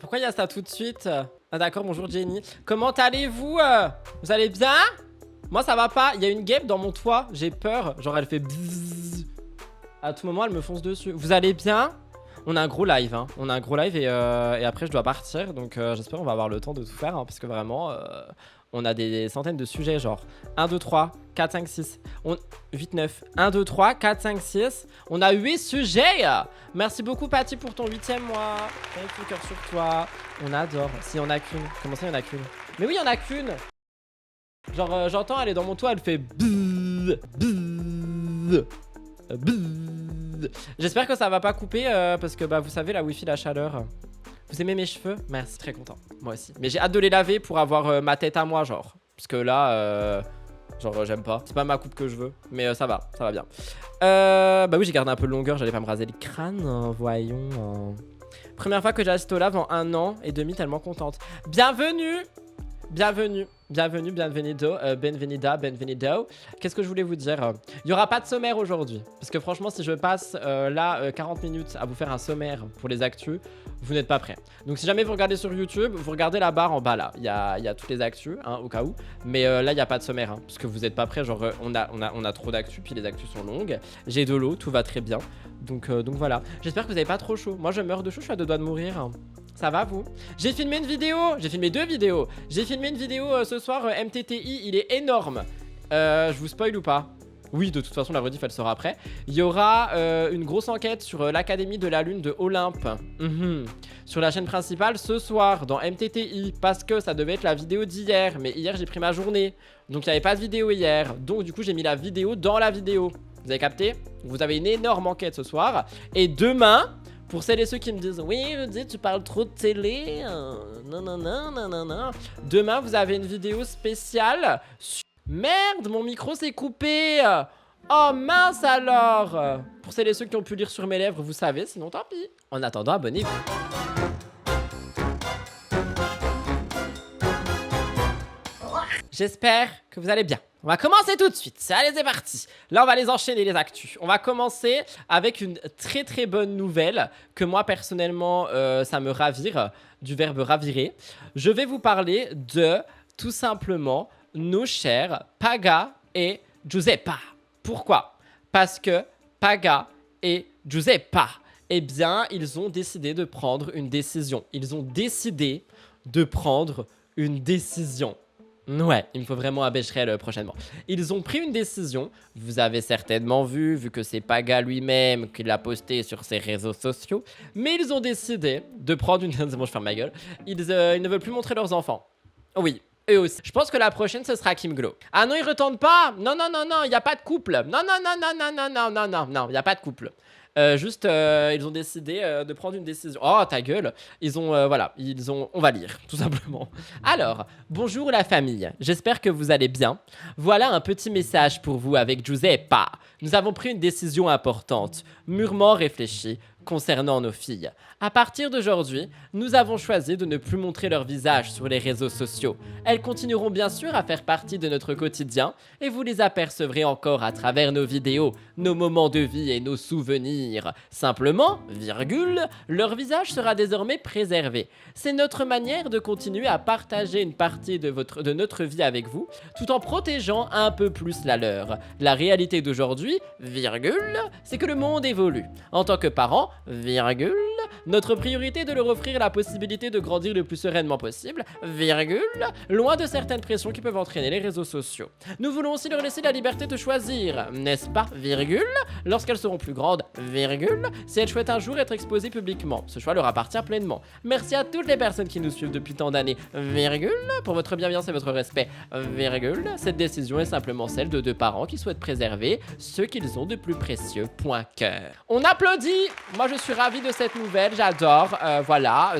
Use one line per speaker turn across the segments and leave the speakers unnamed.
Pourquoi il y a ça tout de suite? Ah d'accord, bonjour Jenny. Comment allez-vous? Vous allez bien? Moi ça va pas, il y a une guêpe dans mon toit, j'ai peur. Genre elle fait bzzz. À tout moment elle me fonce dessus. Vous allez bien? On a un gros live, hein. On a un gros live et après je dois partir. Donc j'espère qu'on va avoir le temps de tout faire, hein, parce que vraiment on a des centaines de sujets, genre 1, 2, 3, 4, 5, 6, 8, 9, 1, 2, 3, 4, 5, 6. On a 8 sujets. Merci beaucoup Patty pour ton 8e mois. Thank you, cœur sur toi. On adore. Si on a qu'une. Comment ça il y en a qu'une? Mais oui il y en a qu'une. Genre j'entends elle est dans mon toit, elle fait bzzz, bzzz, bzzz. J'espère que ça va pas couper parce que bah vous savez la wifi la chaleur. Vous aimez mes cheveux? Merci, très content. Moi aussi. Mais j'ai hâte de les laver pour avoir ma tête à moi, genre. Parce que là, genre, j'aime pas. C'est pas ma coupe que je veux. Mais ça va bien. Bah oui, j'ai gardé un peu de longueur. J'allais pas me raser le crâne. Voyons. Première fois que j'assiste au live en 1 an et demi, tellement contente. Bienvenue! Bienvenue, bienvenido, benvenido. Qu'est-ce que je voulais vous dire? Il n'y aura pas de sommaire aujourd'hui. Parce que franchement, si je passe là 40 minutes à vous faire un sommaire pour les actus, vous n'êtes pas prêts. Donc si jamais vous regardez sur YouTube, vous regardez la barre en bas là. Il y a toutes les actus, hein, au cas où. Mais là, il n'y a pas de sommaire, hein, parce que vous n'êtes pas prêts. Genre, on a trop d'actus, puis les actus sont longues. J'ai de l'eau, tout va très bien. Donc voilà. J'espère que vous n'avez pas trop chaud. Moi, je meurs de chaud, je suis à 2 doigts de mourir. Ça va vous? J'ai filmé une vidéo, j'ai filmé 2 vidéos. J'ai filmé une vidéo ce soir, MTTI, il est énorme. Je vous spoil ou pas? Oui, de toute façon, la rediff, elle sera après. Il y aura une grosse enquête sur l'Académie de la Lune de Olympe. Sur la chaîne principale ce soir, dans MTTI. Parce que ça devait être la vidéo d'hier. Mais hier, j'ai pris ma journée. Donc, il n'y avait pas de vidéo hier. Donc, du coup, j'ai mis la vidéo dans la vidéo. Vous avez capté? Vous avez une énorme enquête ce soir. Et demain... Pour celles et ceux qui me disent oui, tu parles trop de télé, non. Demain, vous avez une vidéo spéciale. Merde, mon micro s'est coupé. Oh mince alors. Pour celles et ceux qui ont pu lire sur mes lèvres, vous savez, sinon tant pis. En attendant, abonnez-vous. J'espère que vous allez bien. On va commencer tout de suite. Allez, c'est parti. Là, on va les enchaîner, les actus. On va commencer avec une très très bonne nouvelle que moi, personnellement, ça me ravire, du verbe ravirer. Je vais vous parler de, tout simplement, nos chers Paga et Giuseppa. Pourquoi? Parce que Paga et Giuseppa, eh bien, ils ont décidé de prendre une décision. Ils ont décidé de prendre une décision. Ouais, il me faut vraiment un Becherel prochainement. Ils ont pris une décision, vous avez certainement vu que c'est Paga lui-même qui l'a posté sur ses réseaux sociaux, mais ils ont décidé de prendre une... C'est bon, je ferme ma gueule. Ils ne veulent plus montrer leurs enfants. Oui, eux aussi. Je pense que la prochaine, ce sera Kim Glow. Ah non, ils retentent pas. Non, il n'y a pas de couple. Non, il n'y a pas de couple. Ils ont décidé de prendre une décision. Oh, ta gueule. On va lire, tout simplement. Alors, bonjour la famille. J'espère que vous allez bien. Voilà un petit message pour vous avec Giuseppa. Nous avons pris une décision importante, mûrement réfléchie, concernant nos filles. À partir d'aujourd'hui, nous avons choisi de ne plus montrer leur visage sur les réseaux sociaux. Elles continueront bien sûr à faire partie de notre quotidien et vous les apercevrez encore à travers nos vidéos, nos moments de vie et nos souvenirs. Simplement, leur visage sera désormais préservé. C'est notre manière de continuer à partager une partie de notre vie avec vous, tout en protégeant un peu plus la leur. La réalité d'aujourd'hui, c'est que le monde évolue. En tant que parents, notre priorité est de leur offrir la possibilité de grandir le plus sereinement possible, loin de certaines pressions qui peuvent entraîner les réseaux sociaux. Nous voulons aussi leur laisser la liberté de choisir, n'est-ce pas, lorsqu'elles seront plus grandes, si elles souhaitent un jour être exposées publiquement. Ce choix leur appartient pleinement. Merci à toutes les personnes qui nous suivent depuis tant d'années, pour votre bienveillance et votre respect, cette décision est simplement celle de 2 parents qui souhaitent préserver ce qu'ils ont de plus précieux, point cœur. On applaudit. Moi je suis ravi de cette nouvelle, j'adore,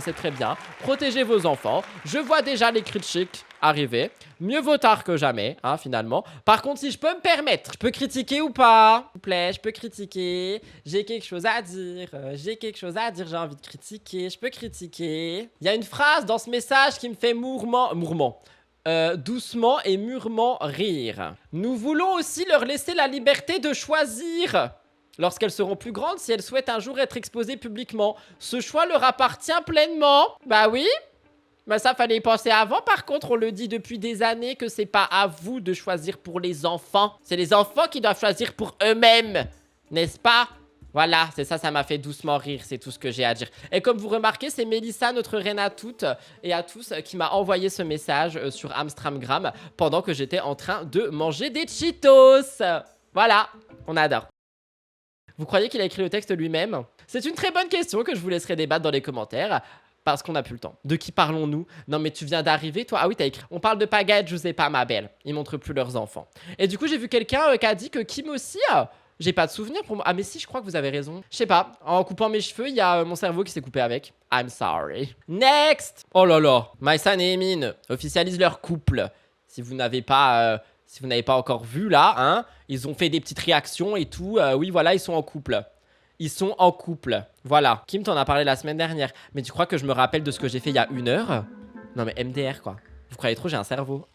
c'est très bien. Protégez vos enfants, je vois déjà les critiques arriver. Mieux vaut tard que jamais, hein, finalement. Par contre, si je peux me permettre, je peux critiquer ou pas? S'il vous plaît, je peux critiquer. J'ai quelque chose à dire, j'ai envie de critiquer, je peux critiquer. Il y a une phrase dans ce message qui me fait doucement et mûrement rire. Nous voulons aussi leur laisser la liberté de choisir. lorsqu'elles seront plus grandes si elles souhaitent un jour être exposées publiquement. Ce choix leur appartient pleinement. Bah oui. Bah ça fallait y penser avant. Par contre, on le dit depuis des années que c'est pas à vous de choisir pour les enfants. C'est les enfants qui doivent choisir pour eux-mêmes. N'est-ce pas? Voilà, c'est ça, ça m'a fait doucement rire, c'est tout ce que j'ai à dire. Et comme vous remarquez, c'est Mélissa, notre reine à toutes et à tous, qui m'a envoyé ce message sur Amstramgram pendant que j'étais en train de manger des Cheetos. Voilà, on adore. Vous croyez qu'il a écrit le texte lui-même? C'est une très bonne question que je vous laisserai débattre dans les commentaires. Parce qu'on n'a plus le temps. De qui parlons-nous? Non mais tu viens d'arriver toi? Ah oui t'as écrit. On parle de Pagade, je sais pas ma belle. Ils montrent plus leurs enfants. Et du coup j'ai vu quelqu'un qui a dit que Kim aussi... j'ai pas de souvenir pour moi. Ah mais si je crois que vous avez raison. Je sais pas. En coupant mes cheveux il y a mon cerveau qui s'est coupé avec. I'm sorry. Next. Oh là là. Mysan et Emin officialisent leur couple. Si vous n'avez pas... si vous n'avez pas encore vu là, hein, ils ont fait des petites réactions et tout. Oui voilà ils sont en couple. Ils sont en couple. Voilà. Kim t'en a parlé la semaine dernière. Mais tu crois que je me rappelle de ce que j'ai fait il y a 1 heure? Non mais MDR quoi. Vous croyez trop j'ai un cerveau.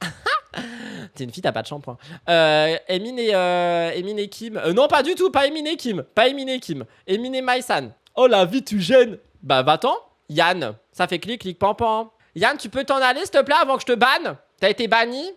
T'es une fille, t'as pas de shampoing. Emin et Kim. Non pas du tout, pas Emin et Kim. Pas Emin et Kim. Emin et Mysan. Oh la vie tu gênes. Bah va-t'en. Yann. Ça fait clic, clic, pan, pan. Yann tu peux t'en aller s'il te plaît avant que je te banne? T'as été banni?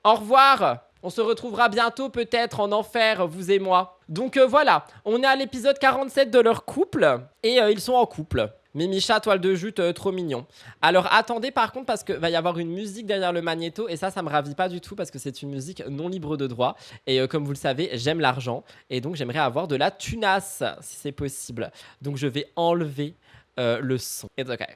Au revoir. On se retrouvera bientôt peut-être en enfer, vous et moi. Donc voilà, on est à l'épisode 47 de leur couple. Et ils sont en couple. Mimicha, toile de jute, trop mignon. Alors attendez par contre parce que va y avoir une musique derrière le magnéto. Et ça me ravit pas du tout parce que c'est une musique non libre de droit. Et comme vous le savez, j'aime l'argent. Et donc j'aimerais avoir de la tunasse si c'est possible. Donc je vais enlever le son. It's okay.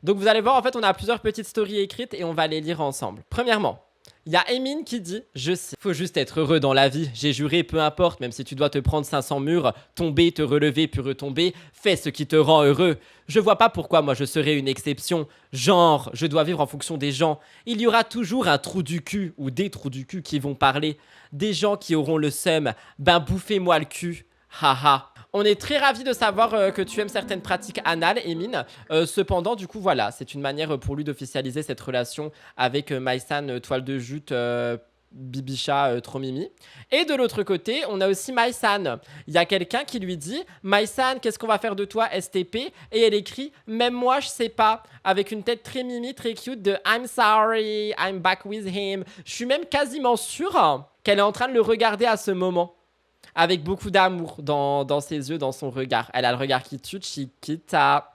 Donc vous allez voir, en fait on a plusieurs petites stories écrites et on va les lire ensemble. Premièrement, il y a Emin qui dit « Je sais, faut juste être heureux dans la vie. J'ai juré, peu importe, même si tu dois te prendre 500 murs, tomber, te relever, puis retomber, fais ce qui te rend heureux. Je vois pas pourquoi moi je serais une exception. Genre, je dois vivre en fonction des gens. Il y aura toujours un trou du cul ou des trous du cul qui vont parler. Des gens qui auront le seum. Ben bouffez-moi le cul. Haha. » On est très ravis de savoir que tu aimes certaines pratiques anales, Emin. Cependant, du coup, voilà, c'est une manière pour lui d'officialiser cette relation avec Mysan, toile de jute, Bibicha, trop mimi. Et de l'autre côté, on a aussi Mysan. Il y a quelqu'un qui lui dit « Mysan, qu'est-ce qu'on va faire de toi, STP ?» Et elle écrit « Même moi, je sais pas », avec une tête très mimi, très cute de « I'm sorry, I'm back with him ». Je suis même quasiment sûre qu'elle est en train de le regarder à ce moment. Avec beaucoup d'amour dans ses yeux, dans son regard. Elle a le regard qui tue, Chiquita.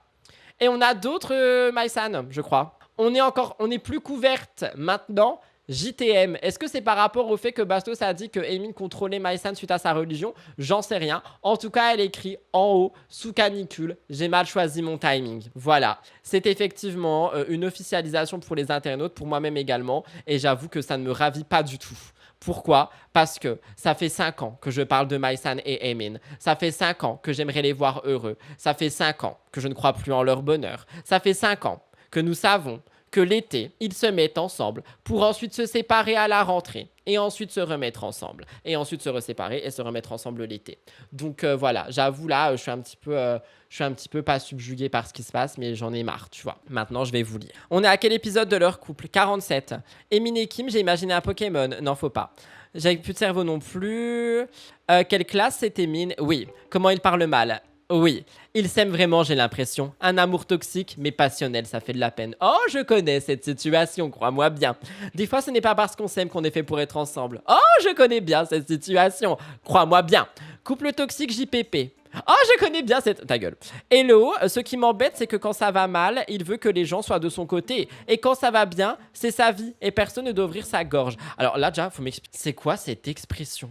Et on a d'autres Mysan, je crois. On est plus couverte maintenant. JTM. Est-ce que c'est par rapport au fait que Bastos a dit que Emin contrôlait Mysan suite à sa religion? J'en sais rien. En tout cas, elle écrit en haut, sous canicule. J'ai mal choisi mon timing. Voilà. C'est effectivement une officialisation pour les internautes, pour moi-même également. Et j'avoue que ça ne me ravit pas du tout. Pourquoi? Parce que ça fait 5 ans que je parle de Mysan et Emin. Ça fait 5 ans que j'aimerais les voir heureux. Ça fait 5 ans que je ne crois plus en leur bonheur. Ça fait 5 ans que nous savons que l'été, ils se mettent ensemble pour ensuite se séparer à la rentrée et ensuite se remettre ensemble et ensuite se reséparer et se remettre ensemble l'été. Donc voilà, j'avoue là, je suis un petit peu pas subjuguée par ce qui se passe, mais j'en ai marre, tu vois. Maintenant, je vais vous lire. On est à quel épisode de leur couple? 47. Emin et Kim, j'ai imaginé un Pokémon. Non, faut pas. J'avais plus de cerveau non plus. Quelle classe c'est Emin? Oui. Comment il parle mal? Oui, ils s'aiment vraiment, j'ai l'impression. Un amour toxique, mais passionnel, ça fait de la peine. Oh, je connais cette situation, crois-moi bien. Des fois, ce n'est pas parce qu'on s'aime qu'on est fait pour être ensemble. Oh, je connais bien cette situation, crois-moi bien. Couple toxique JPP. Oh, je connais bien cette... Ta gueule. Hello, ce qui m'embête, c'est que quand ça va mal, il veut que les gens soient de son côté. Et quand ça va bien, c'est sa vie. Et personne ne doit ouvrir sa gorge. Alors là, déjà, faut m'expliquer. C'est quoi cette expression?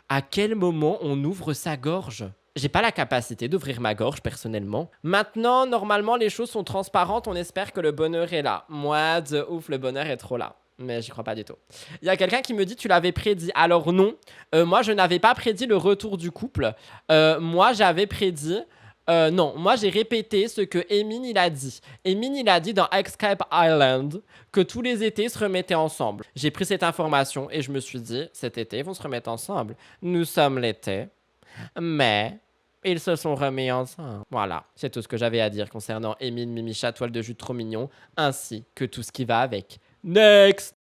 À quel moment on ouvre sa gorge? J'ai pas la capacité d'ouvrir ma gorge, personnellement. Maintenant, normalement, les choses sont transparentes. On espère que le bonheur est là. Moi, de ouf, le bonheur est trop là. Mais j'y crois pas du tout. Il y a quelqu'un qui me dit, tu l'avais prédit. Alors non, moi, je n'avais pas prédit le retour du couple. Moi, j'avais prédit... non, moi, j'ai répété ce que Emin, il a dit. Emin, il a dit dans Escape Island que tous les étés, ils se remettaient ensemble. J'ai pris cette information et je me suis dit, cet été, ils vont se remettre ensemble. Nous sommes l'été, mais... ils se sont remis ensemble. Voilà, c'est tout ce que j'avais à dire concernant Emin, Mimicha, toile de jute trop mignon, ainsi que tout ce qui va avec. Next!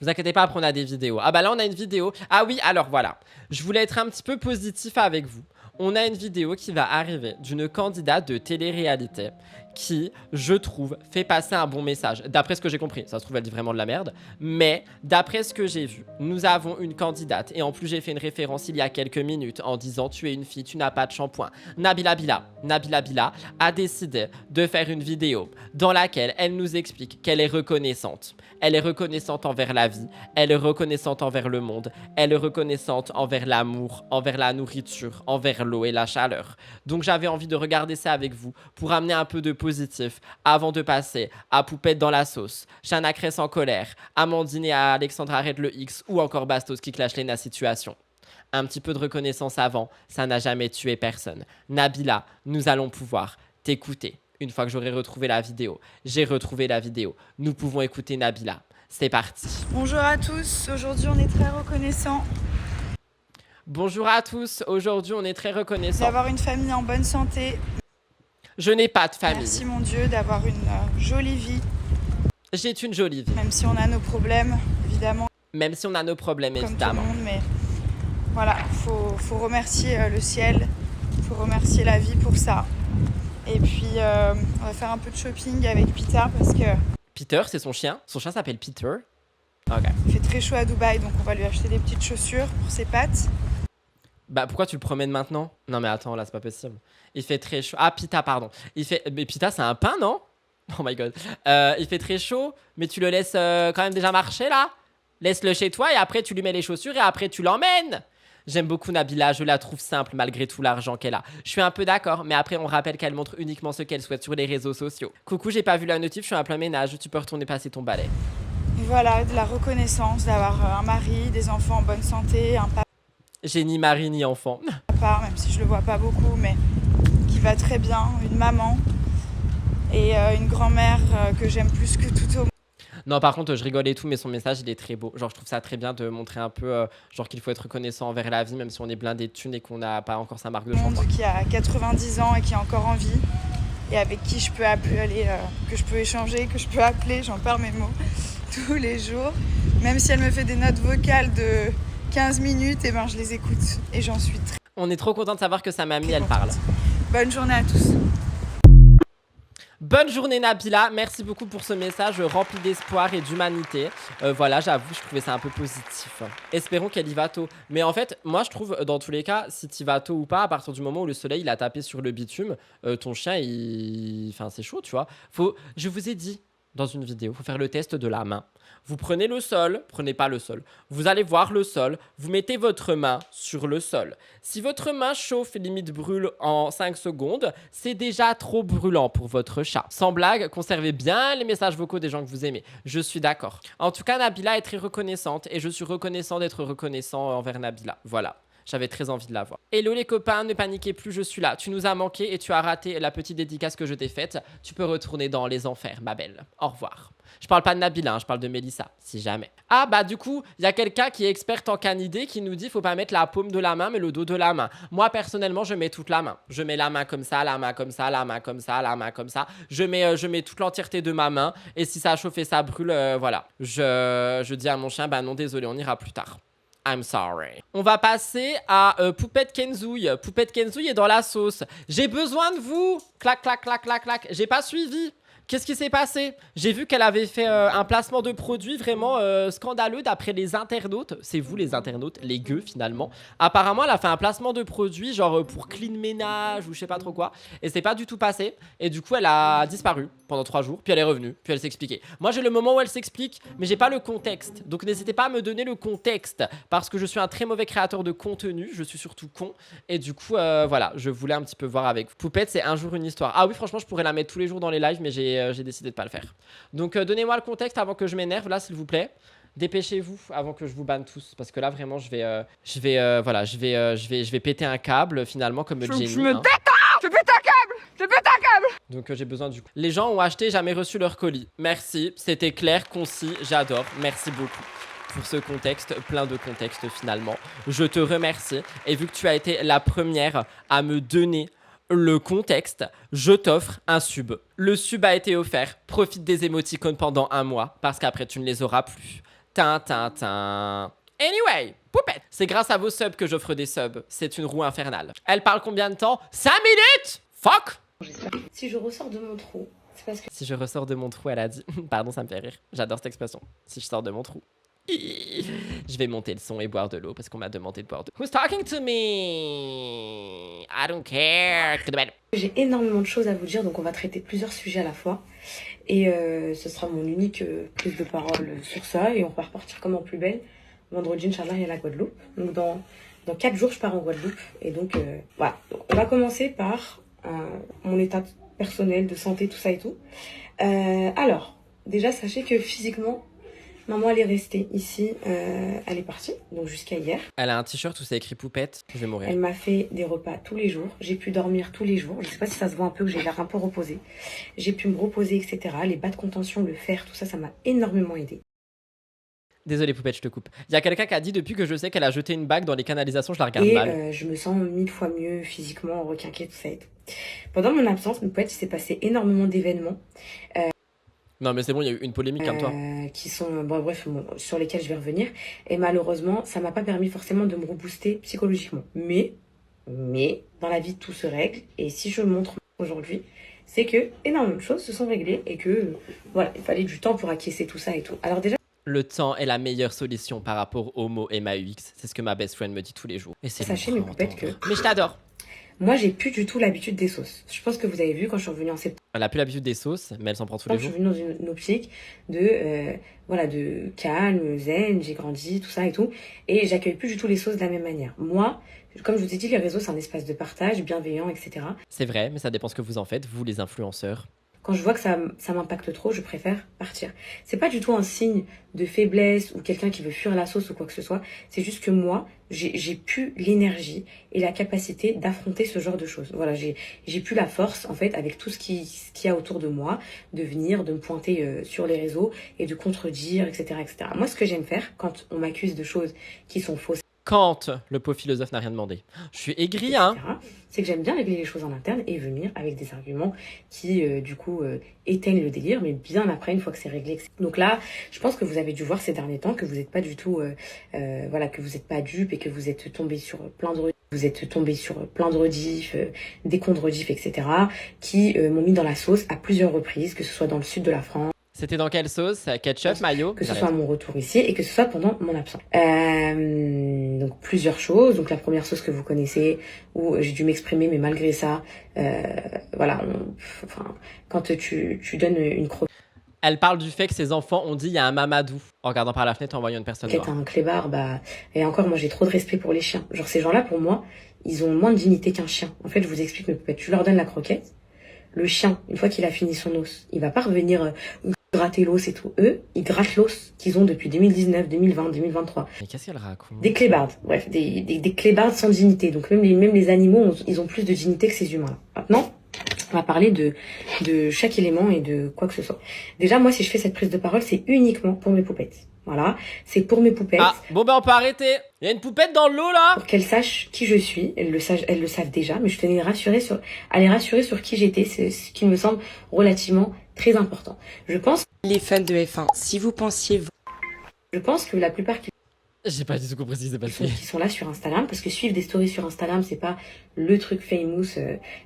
Vous inquiétez pas, après on a des vidéos. Ah bah là on a une vidéo. Ah oui, alors voilà. Je voulais être un petit peu positif avec vous. On a une vidéo qui va arriver d'une candidate de télé-réalité qui, je trouve, fait passer un bon message. D'après ce que j'ai compris, ça se trouve, elle dit vraiment de la merde. Mais d'après ce que j'ai vu, nous avons une candidate. Et en plus, j'ai fait une référence il y a quelques minutes en disant tu es une fille, tu n'as pas de shampoing. Nabila Bila a décidé de faire une vidéo dans laquelle elle nous explique qu'elle est reconnaissante. Elle est reconnaissante envers la vie, elle est reconnaissante envers le monde, elle est reconnaissante envers l'amour, envers la nourriture, envers l'eau et la chaleur. Donc j'avais envie de regarder ça avec vous pour amener un peu de positif avant de passer à Poupette dans la sauce, Chana Cress en colère, Amandine et Alexandra arrête le X ou encore Bastos qui clash la situation. Un petit peu de reconnaissance avant, ça n'a jamais tué personne. Nabila, nous allons pouvoir t'écouter. Une fois que j'aurai retrouvé la vidéo, j'ai retrouvé la vidéo. Nous pouvons écouter Nabila. C'est parti.
Bonjour à tous, aujourd'hui on est très reconnaissants.
Bonjour à tous, aujourd'hui on est très reconnaissants
d'avoir une famille en bonne santé.
Je n'ai pas de famille.
Merci mon Dieu d'avoir une jolie vie.
J'ai une jolie vie.
Même si on a nos problèmes, évidemment.
Même si on a nos problèmes,
comme
évidemment.
Tout le monde, mais voilà, faut remercier le ciel, faut remercier la vie pour ça. Et puis, on va faire un peu de shopping avec Pita parce que...
Peter, c'est son chien. Son chien s'appelle Peter. Ok.
Il fait très chaud à Dubaï, donc on va lui acheter des petites chaussures pour ses pattes.
Bah, pourquoi tu le promènes maintenant? Non, mais attends, là, c'est pas possible. Il fait très chaud. Ah, Pita, pardon. Mais Pita, c'est un pain, non? Oh my god. Il fait très chaud, mais tu le laisses quand même déjà marcher, là? Laisse-le chez toi et après, tu lui mets les chaussures et après, tu l'emmènes. J'aime beaucoup Nabila, je la trouve simple malgré tout l'argent qu'elle a. Je suis un peu d'accord, mais après on rappelle qu'elle montre uniquement ce qu'elle souhaite sur les réseaux sociaux. Coucou, j'ai pas vu la notif, je suis en plein ménage, tu peux retourner passer ton balai.
Voilà, de la reconnaissance, d'avoir un mari, des enfants en bonne santé, un papa.
J'ai ni mari ni enfant.
Papa, même si je le vois pas beaucoup, mais qui va très bien, une maman et une grand-mère que j'aime plus que tout au monde.
Non, par contre, je rigole et tout, mais son message, il est très beau. Genre, je trouve ça très bien de montrer un peu, genre, qu'il faut être reconnaissant envers la vie, même si on est blindé de thunes et qu'on n'a pas encore sa marque de shampoing.
Qui a 90 ans et qui est encore en vie, et avec qui je peux appeler, que je peux échanger, que je peux appeler, j'en perds mes mots, tous les jours. Même si elle me fait des notes vocales de 15 minutes, et ben je les écoute, et j'en suis très...
On est trop content de savoir que sa mamie, elle parle.
Bonne journée à tous.
Bonne journée Nabila, merci beaucoup pour ce message rempli d'espoir et d'humanité. Voilà, j'avoue, je trouvais ça un peu positif. Espérons qu'elle y va tôt. Mais en fait, moi je trouve, dans tous les cas, si tu vas tôt ou pas, à partir du moment où le soleil il a tapé sur le bitume, ton chien, enfin c'est chaud, tu vois. Je vous ai dit dans une vidéo, faut faire le test de la main. Vous prenez le sol, prenez pas le sol. Vous allez voir le sol, vous mettez votre main sur le sol. Si votre main chauffe et limite brûle en 5 secondes, c'est déjà trop brûlant pour votre chat. Sans blague, conservez bien les messages vocaux des gens que vous aimez. Je suis d'accord. En tout cas, Nabila est très reconnaissante et je suis reconnaissant d'être reconnaissant envers Nabila. Voilà. J'avais très envie de la voir. Hello les copains, ne paniquez plus, je suis là. Tu nous as manqué et tu as raté la petite dédicace que je t'ai faite. Tu peux retourner dans les enfers, ma belle. Au revoir. Je parle pas de Nabila, hein, je parle de Mélissa, si jamais. Ah bah du coup, il y a quelqu'un qui est experte en canidé qui nous dit faut pas mettre la paume de la main mais le dos de la main. Moi personnellement, je mets toute la main. Je mets la main comme ça, la main comme ça, la main comme ça, la main comme ça. Je mets toute l'entièreté de ma main et si ça chauffe et ça brûle, voilà. Je dis à mon chien, bah non désolé, on ira plus tard. I'm sorry. On va passer à Poupette Kenzouille. Poupette Kenzouille est dans la sauce. J'ai besoin de vous. Clac, clac, clac, clac, clac. J'ai pas suivi. Qu'est-ce qui s'est passé? J'ai vu qu'elle avait fait un placement de produit vraiment scandaleux d'après les internautes. C'est vous les internautes, les gueux finalement. Apparemment, elle a fait un placement de produit genre pour clean ménage ou je sais pas trop quoi. Et c'est pas du tout passé. Et du coup, elle a disparu pendant 3 jours. Puis elle est revenue. Puis elle s'expliquait. Moi, j'ai le moment où elle s'explique, mais j'ai pas le contexte. Donc n'hésitez pas à me donner le contexte. Parce que je suis un très mauvais créateur de contenu. Je suis surtout con. Et du coup, voilà, je voulais un petit peu voir avec vous. Poupette, c'est un jour une histoire. Ah oui, franchement, je pourrais la mettre tous les jours dans les lives, mais j'ai décidé de pas le faire. Donc donnez-moi le contexte avant que je m'énerve là s'il vous plaît. Dépêchez-vous avant que je vous banne tous parce que là vraiment je vais péter un câble finalement comme Jenny.
Je me détends. Je pète un câble.
Donc j'ai besoin du coup. Les gens ont acheté, jamais reçu leur colis. Merci, c'était clair, concis, j'adore. Merci beaucoup pour ce contexte, plein de contexte finalement. Je te remercie et vu que tu as été la première à me donner le contexte, je t'offre un sub. Le sub a été offert. Profite des émoticônes pendant 1 mois parce qu'après tu ne les auras plus. Tin, tin, tin. Anyway, Poupette. C'est grâce à vos subs que j'offre des subs. C'est une roue infernale. Elle parle combien de temps? 5 minutes. Fuck.
Si je ressors de mon trou, c'est parce que...
Si je ressors de mon trou, elle a dit. Pardon, ça me fait rire. J'adore cette expression. Si je sors de mon trou. Je vais monter le son et boire de l'eau parce qu'on m'a demandé de boire de l'eau. Who's talking to me? I don't care.
J'ai énormément de choses à vous dire, donc on va traiter plusieurs sujets à la fois. Et ce sera mon unique prise de parole sur ça. Et on va repartir comme en plus belle. Vendredi, Inch'Allah, il y a la Guadeloupe. Donc dans 4 jours, je pars en Guadeloupe. Et donc voilà. Donc, on va commencer par mon état personnel de santé, tout ça et tout. Alors, déjà, sachez que physiquement, maman, elle est restée ici, elle est partie, donc jusqu'à hier.
Elle a un t-shirt où c'est écrit poupette, je vais mourir.
Elle m'a fait des repas tous les jours, j'ai pu dormir tous les jours, je sais pas si ça se voit un peu que j'ai l'air un peu reposée. J'ai pu me reposer, etc. Les bas de contention, le fer, tout ça, ça m'a énormément aidé.
Désolé poupette, je te coupe. Il y a quelqu'un qui a dit depuis que je sais qu'elle a jeté une bague dans les canalisations, je la regarde mal.
Et je me sens 1000 fois mieux physiquement, requinquée, tout ça et tout. Pendant mon absence, mon poète, il s'est passé énormément d'événements.
Non mais c'est bon, il y a eu une polémique comme toi.
Qui sont, bon, bref, sur lesquels je vais revenir. Et malheureusement, ça m'a pas permis forcément de me rebooster psychologiquement. Mais, dans la vie, tout se règle. Et si je montre aujourd'hui, c'est que énormément de choses se sont réglées et que, voilà, il fallait du temps pour acquiescer tout ça et tout. Alors déjà,
le temps est la meilleure solution par rapport au mot MAUX. C'est ce que ma best friend me dit tous les jours. Et c'est
sachez, mes poupettes, que...
Mais je t'adore.
Moi, j'ai plus du tout l'habitude des sauces. Je pense que vous avez vu quand je suis revenue en septembre.
Elle a plus l'habitude des sauces, mais elle s'en prend tous les jours.
Je suis venue dans une optique de, voilà, de calme, zen, j'ai grandi, tout ça et tout. Et j'accueille plus du tout les sauces de la même manière. Moi, comme je vous ai dit, les réseaux, c'est un espace de partage, bienveillant, etc.
C'est vrai, mais ça dépend ce que vous en faites, vous les influenceurs.
Quand je vois que ça m'impacte trop, je préfère partir. C'est pas du tout un signe de faiblesse ou quelqu'un qui veut fuir la sauce ou quoi que ce soit. C'est juste que moi, j'ai plus l'énergie et la capacité d'affronter ce genre de choses. Voilà, j'ai plus la force, en fait, avec tout ce qu'il y a autour de moi, de venir, de me pointer sur les réseaux et de contredire, etc., etc. Moi, ce que j'aime faire, quand on m'accuse de choses qui sont fausses,
quand le pauvre philosophe n'a rien demandé. Je suis aigri, hein.
C'est que j'aime bien régler les choses en interne et venir avec des arguments qui, du coup, éteignent le délire, mais bien après, une fois que c'est réglé. Donc là, je pense que vous avez dû voir ces derniers temps que vous n'êtes pas du tout, voilà, que vous n'êtes pas dupe et que vous êtes tombé sur plein de rediffs, des comptes rediffs, etc., qui m'ont mis dans la sauce à plusieurs reprises, que ce soit dans le sud de la France.
C'était dans quelle sauce? Ketchup, mayo?
Que ce soit à mon retour ici et que ce soit pendant mon absence. Donc plusieurs choses. Donc la première sauce que vous connaissez, où j'ai dû m'exprimer, mais malgré ça, voilà, quand tu donnes une croquette.
Elle parle du fait que ses enfants ont dit il y a un mamadou en regardant par la fenêtre en voyant une personne noire.
Un clébard, bah, et encore, moi j'ai trop de respect pour les chiens. Genre ces gens-là, pour moi, ils ont moins de dignité qu'un chien. En fait, je vous explique, mais tu leur donnes la croquette. Le chien, une fois qu'il a fini son os, il va pas revenir gratter l'os et tout. Eux, ils grattent l'os qu'ils ont depuis 2019, 2020, 2023.
Mais qu'est-ce qu'elle raconte? Des
clébards, bref, des clébards sans dignité. Donc même les animaux, ils ont plus de dignité que ces humains-là. Maintenant, on va parler de chaque élément et de quoi que ce soit. Déjà, moi, si je fais cette prise de parole, c'est uniquement pour mes poupettes. Voilà, c'est pour mes poupettes.
Ah, bon ben on peut arrêter. Il y a une poupette dans l'eau là.
Pour qu'elles sachent qui je suis, elles le savent déjà, mais je tenais à les rassurer sur qui j'étais, c'est ce qui me semble relativement très important. Je pense...
Les fans de F1, si vous pensiez...
Je pense que la plupart
j'ai pas du tout compris ce qui s'est passé.
Qui sont là sur Instagram, parce que suivre des stories sur Instagram, c'est pas le truc famous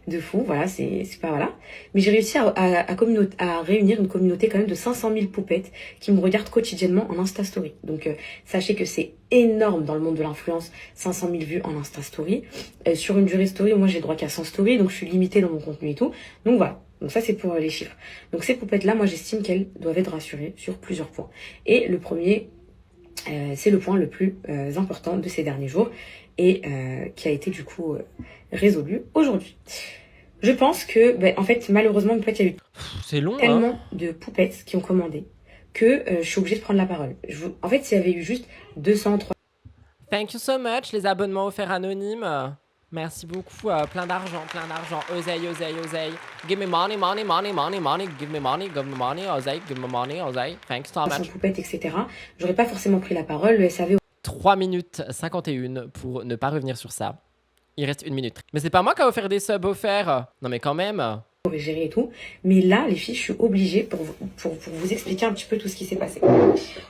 de fou, voilà, c'est pas, voilà. Mais j'ai réussi à réunir une communauté quand même de 500 000 poupettes qui me regardent quotidiennement en Insta Story. Donc sachez que c'est énorme dans le monde de l'influence, 500 000 vues en Insta Story. Sur une durée story, moi j'ai le droit qu'à 100 stories, donc je suis limitée dans mon contenu et tout. Donc voilà. Donc ça, c'est pour les chiffres. Donc ces poupettes-là, moi j'estime qu'elles doivent être rassurées sur plusieurs points. Et le premier... c'est le point le plus important de ces derniers jours et qui a été du coup résolu aujourd'hui. Je pense que, en fait, malheureusement, il y a eu tellement de poupettes qui ont commandé que je suis obligée de prendre la parole. En fait, s'il y avait eu juste 200, 300...
Thank you so much, les abonnements offerts anonymes. Merci beaucoup, plein d'argent, oseille. Give me money, give me money, oseille. Thanks so much.
Poupette, etc. J'aurais pas forcément pris la parole, le SAV...
3 minutes 51 pour ne pas revenir sur ça. Il reste 1 minute. Mais c'est pas moi qui a offert des subs offerts. Non mais quand même.
Gérer et tout. Mais là, les filles, je suis obligée pour vous expliquer un petit peu tout ce qui s'est passé.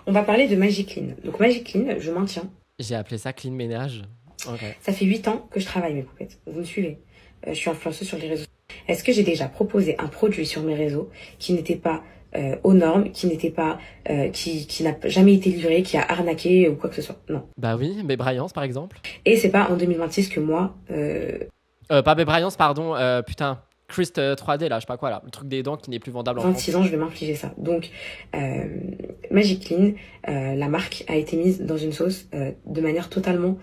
On va parler de Magic Clean. Donc Magic Clean, je maintiens
J'ai appelé ça clean ménage. Ok.
Ça fait 8 ans que je travaille mes poupettes. Vous me suivez? Je suis influenceuse sur les réseaux. Est-ce que j'ai déjà proposé un produit sur mes réseaux qui n'était pas aux normes, qui n'était pas, qui n'a jamais été livré, qui a arnaqué ou quoi que ce soit? Non.
Bah oui, Babe Bryance par exemple.
Et c'est pas en 2026 que moi,
Pas Babe Bryance, pardon, putain. Christ 3D là, je sais pas quoi là, le truc des dents qui n'est plus vendable en
26
France.
ans, je vais m'infliger ça. Donc, Magic Clean, la marque a été mise dans une sauce de manière totalement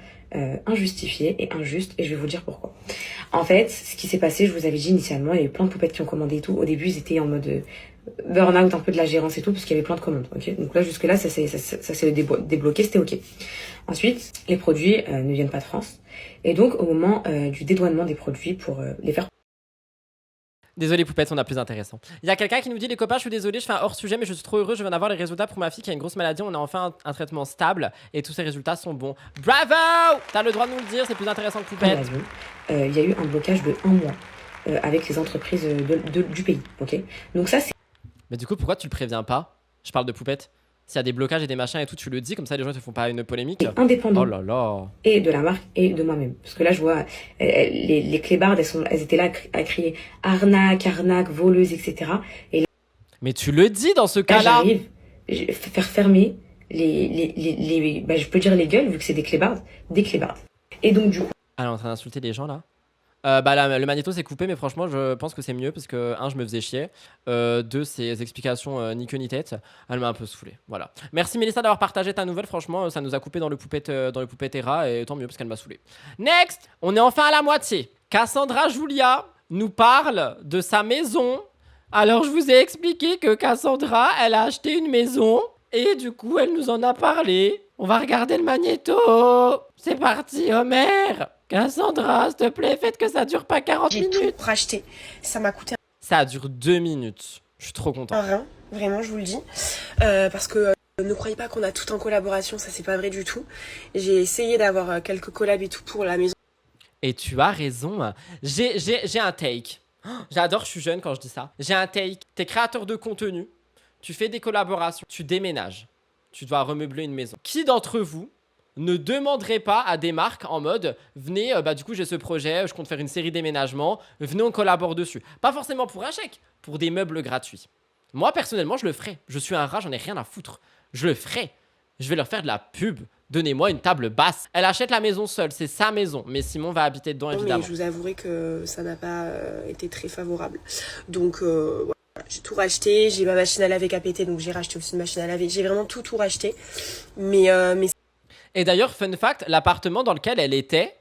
injustifiée et injuste, et je vais vous dire pourquoi. En fait, ce qui s'est passé, je vous avais dit initialement, il y avait plein de poupettes qui ont commandé et tout. Au début, ils étaient en mode burn-out un peu de la gérance et tout, parce qu'il y avait plein de commandes. Ok, donc là, jusque-là, ça s'est débloqué, c'était ok. Ensuite, les produits ne viennent pas de France. Et donc, au moment du dédouanement des produits pour les faire...
Désolé Poupette, on a plus intéressant. Il y a quelqu'un qui nous dit les copains, je suis désolé, je fais un hors sujet, mais je suis trop heureux, je viens d'avoir les résultats pour ma fille qui a une grosse maladie, on a enfin un traitement stable et tous ces résultats sont bons. Bravo! T'as le droit de nous le dire, c'est plus intéressant que Poupette.
Il y a eu un blocage de 1 mois avec les entreprises du pays, ok? Donc ça, c'est...
Mais du coup, pourquoi tu le préviens pas? Je parle de Poupette. S'il y a des blocages et des machins et tout, tu le dis, comme ça les gens ne te font pas une polémique.
indépendant.
Oh là là.
Et de la marque et de moi-même. Parce que là, je vois, les clébardes, elles étaient là à crier arnaque, voleuse, etc. Et là,
Mais tu le dis dans ce cas-là.
j'arrive, faire fermer bah, je peux dire les gueules, vu que c'est des clébardes. Et donc, du coup,
Elle est en train d'insulter les gens là. Bah là, le magnéto s'est coupé, mais franchement, je pense que c'est mieux parce que, un, je me faisais chier. Deux, ses explications ni queue ni tête. Elle m'a un peu saoulé. Voilà. Merci Mélissa d'avoir partagé ta nouvelle. Franchement, ça nous a coupé dans le poupette era et tant mieux parce qu'elle m'a saoulé. Next, on est enfin à la moitié. Cassandra Julia nous parle de sa maison. Alors, je vous ai expliqué que Cassandra, elle a acheté une maison et du coup, elle nous en a parlé. On va regarder le magnéto. C'est parti, Homer. Cassandra, s'il te plaît, faites que ça dure pas 40
J'ai
minutes.
tout racheté. Ça m'a coûté
Ça dure 2 minutes. Je suis trop content.
un rein, vraiment, je vous le dis. Parce que ne croyez pas qu'on a tout en collaboration, ça c'est pas vrai du tout. J'ai essayé d'avoir quelques collabs et tout pour la maison.
Et tu as raison. J'ai un take. Oh, j'adore, je suis jeune quand je dis ça. J'ai un take. T'es créateur de contenu. Tu fais des collaborations. Tu déménages. Tu dois remeubler une maison. Qui d'entre vous ne demanderait pas à des marques en mode venez, bah du coup j'ai ce projet, je compte faire une série déménagements, venez on collabore dessus. Pas forcément pour un chèque, pour des meubles gratuits. Moi personnellement je le ferai. Je suis un rat, j'en ai rien à foutre. Je le ferai. Je vais leur faire de la pub. Donnez-moi une table basse. Elle achète la maison seule, c'est sa maison. Mais Simon va habiter dedans évidemment.
Mais je vous avouerai que ça n'a pas été très favorable. Donc voilà, j'ai tout racheté, j'ai ma machine à laver qui a pété, donc j'ai racheté aussi une machine à laver. J'ai vraiment tout racheté. Mais
Et d'ailleurs, fun fact, l'appartement dans lequel elle était,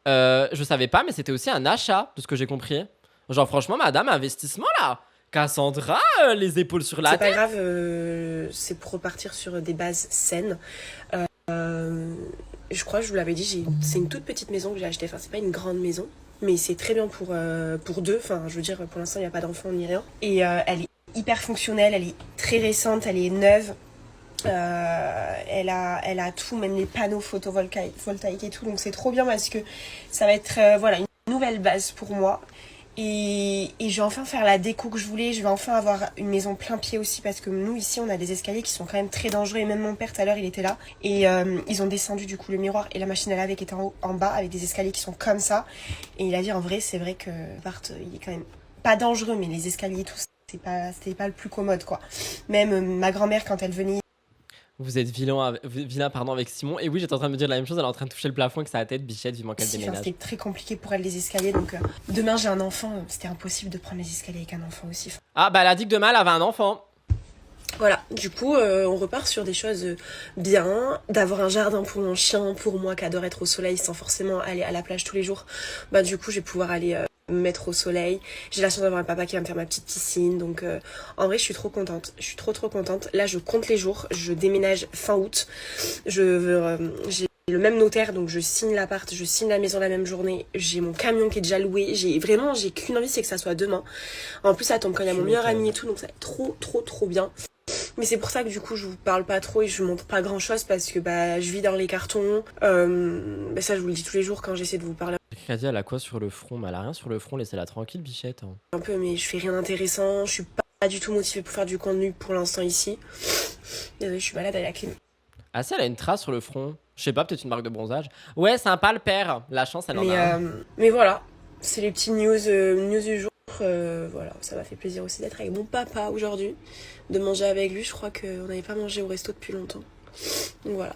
je savais pas, mais c'était aussi un achat, de ce que j'ai compris. Genre, franchement, madame, investissement là. Cassandra, les épaules sur la
c'est
tête.
pas grave, c'est pour repartir sur des bases saines. Je crois, je vous l'avais dit, c'est une toute petite maison que j'ai achetée. Enfin, c'est pas une grande maison, mais c'est très bien pour deux. Enfin, je veux dire, pour l'instant, il n'y a pas d'enfant ni rien. Et elle est hyper fonctionnelle, elle est très récente, elle est neuve. Elle a tout, même les panneaux photovoltaïques et tout, donc c'est trop bien parce que ça va être voilà, une nouvelle base pour moi. Et je vais enfin faire la déco que je voulais, je vais enfin avoir une maison plein pied aussi parce que nous ici on a des escaliers qui sont quand même très dangereux et même mon père tout à l'heure il était là et ils ont descendu du coup le miroir et la machine à laver qui était en bas avec des escaliers qui sont comme ça et il a dit en vrai c'est vrai que Bart il est quand même pas dangereux mais les escaliers et tout c'était pas le plus commode quoi. Même ma grand-mère quand elle venait.
Vous êtes vilain pardon, avec Simon. Et oui, j'étais en train de me dire la même chose. Elle est en train de toucher le plafond avec sa tête. Bichette, vivement qu'elle déménage.
C'était très compliqué pour elle les escaliers. Donc demain j'ai un enfant. C'était impossible de prendre les escaliers avec un enfant aussi.
Ah bah elle a dit que demain elle avait un enfant.
Voilà, du coup on repart sur des choses bien, d'avoir un jardin pour mon chien, pour moi qui adore être au soleil sans forcément aller à la plage tous les jours. Bah du coup je vais pouvoir aller me mettre au soleil. J'ai la chance d'avoir un papa qui va me faire ma petite piscine, donc en vrai je suis trop contente. Je suis trop contente. Là je compte les jours, je déménage fin août. J'ai le même notaire, donc je signe l'appart, je signe la maison la même journée. J'ai mon camion qui est déjà loué. J'ai qu'une envie, c'est que ça soit demain. En plus ça tombe quand il y a mon meilleur ami et tout, donc ça va être trop bien. Mais c'est pour ça que du coup je vous parle pas trop et je vous montre pas grand chose parce que bah je vis dans les cartons. Bah ça je vous le dis tous les jours quand j'essaie de vous parler.
Crédit, elle a quoi sur le front? Mais elle a rien sur le front, laissez-la tranquille, bichette. Hein.
Un peu, mais je fais rien d'intéressant. Je suis pas du tout motivée pour faire du contenu pour l'instant ici. Désolée, je suis malade à la clim.
Ah si, elle a une trace sur le front. Je sais pas, peut-être une marque de bronzage. Ouais, sympa le père. La chance, elle en a un.
Mais voilà, c'est les petits news du jour. Voilà, ça m'a fait plaisir aussi d'être avec mon papa aujourd'hui, de manger avec lui. Je crois qu'on n'avait pas mangé au resto depuis longtemps. Donc voilà.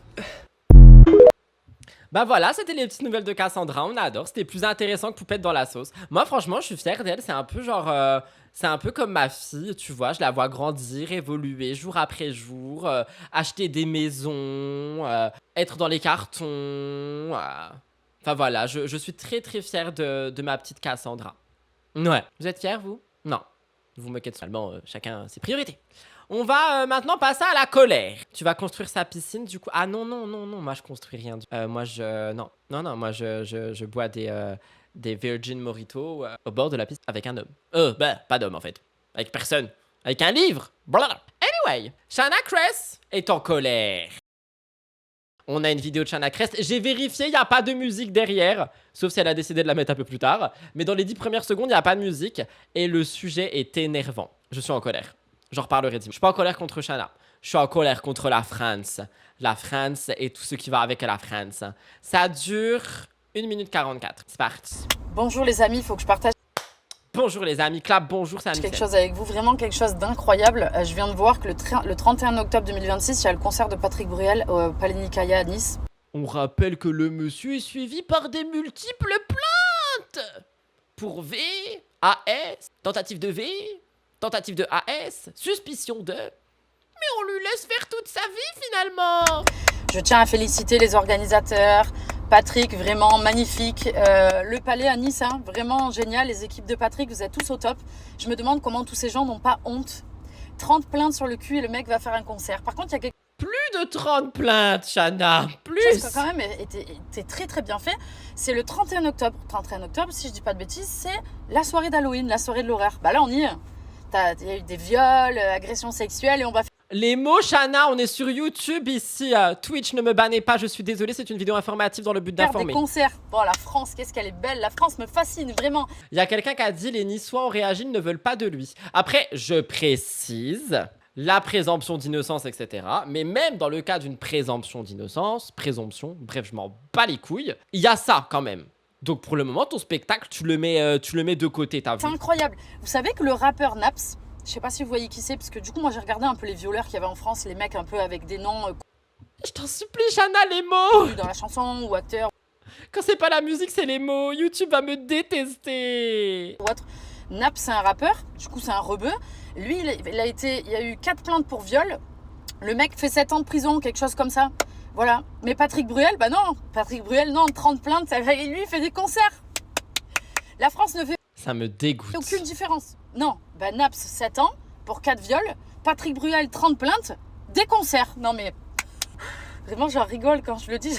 Bah voilà, c'était les petites nouvelles de Cassandra, on adore, c'était plus intéressant que Poupette dans la sauce. Moi franchement, je suis fière d'elle, c'est un peu genre... c'est un peu comme ma fille, tu vois, je la vois grandir, évoluer jour après jour, acheter des maisons, être dans les cartons. Enfin voilà, je suis très très fière de ma petite Cassandra. Ouais. Vous êtes fiers, vous? Non. Vous vous moquez de seulement, chacun ses priorités. On va maintenant passer à la colère. Tu vas construire sa piscine, du coup. Ah non, non, non, non, moi je construis rien. Moi je. Non, non, non, moi je bois des Virgin Mojito au bord de la piscine avec un homme. Bah, pas d'homme en fait. Avec personne. Avec un livre. Blablabla. Anyway, Shanna Cress est en colère. On a une vidéo de Shanna Cress. J'ai vérifié, il n'y a pas de musique derrière. Sauf si elle a décidé de la mettre un peu plus tard. Mais dans les 10 premières secondes, il n'y a pas de musique. Et le sujet est énervant. Je suis en colère. J'en reparlerai dimanche. Je suis pas en colère contre Shanna. Je suis en colère contre la France. La France et tout ce qui va avec la France. Ça dure 1 minute 44. C'est parti.
Bonjour les amis, il faut que je partage
Bonjour les amis. Clap, bonjour, c'est
quelque chose avec vous, vraiment quelque chose d'incroyable. Je viens de voir que le 31 octobre 2026, il y a le concert de Patrick Bruel au Palais Nicaïa à Nice.
On rappelle que le monsieur est suivi par des multiples plaintes. Pour V, AS, tentative de V, tentative de AS, suspicion de... Mais on lui laisse faire toute sa vie finalement.
Je tiens à féliciter les organisateurs. Patrick, vraiment magnifique. Le palais à Nice, hein, vraiment génial. Les équipes de Patrick, vous êtes tous au top. Je me demande comment tous ces gens n'ont pas honte. 30 plaintes sur le cul et le mec va faire un concert. Par contre, il y a quelque
Plus de 30 plaintes, Shanna. Plus.
chose qui quand même était très très bien fait. C'est le 31 octobre. 31 octobre, si je dis pas de bêtises, c'est la soirée d'Halloween, la soirée de l'horreur. Bah là, on y est. Il y a eu des viols, agressions sexuelles et on va faire
Les mots, Shanna, on est sur YouTube ici. Twitch, ne me bannez pas, je suis désolée, c'est une vidéo informative dans le but
des
d'informer.
concerts. Bon, la France, qu'est-ce qu'elle est belle. La France me fascine, vraiment.
Il y a quelqu'un qui a dit les Niçois ont réagi, ils ne veulent pas de lui. Après, je précise la présomption d'innocence, etc. Mais même dans le cas d'une présomption d'innocence, bref, je m'en bats les couilles, il y a ça quand même. Donc pour le moment, ton spectacle, tu le mets de côté, t'as vu.
C'est incroyable. Vous savez que le rappeur Naps, je sais pas si vous voyez qui c'est, parce que du coup, moi j'ai regardé un peu les violeurs qu'il y avait en France, les mecs un peu avec des noms
Je t'en supplie, Shanna, les mots.
dans la chanson ou acteurs
Quand c'est pas la musique, c'est les mots. YouTube va me détester.
ou autre. Naps, c'est un rappeur, du coup, c'est un rebeu. Lui, il y a eu 4 plaintes pour viol. Le mec fait 7 ans de prison, quelque chose comme ça. Voilà. Mais Patrick Bruel, bah non. Patrick Bruel, non, 30 plaintes, lui, il fait des concerts. La France ne fait
Ça me dégoûte.
aucune différence. Non, bah Naps, 7 ans pour 4 viols. Patrick Bruel, 30 plaintes, des concerts. Non mais, vraiment, j'en rigole quand je le dis.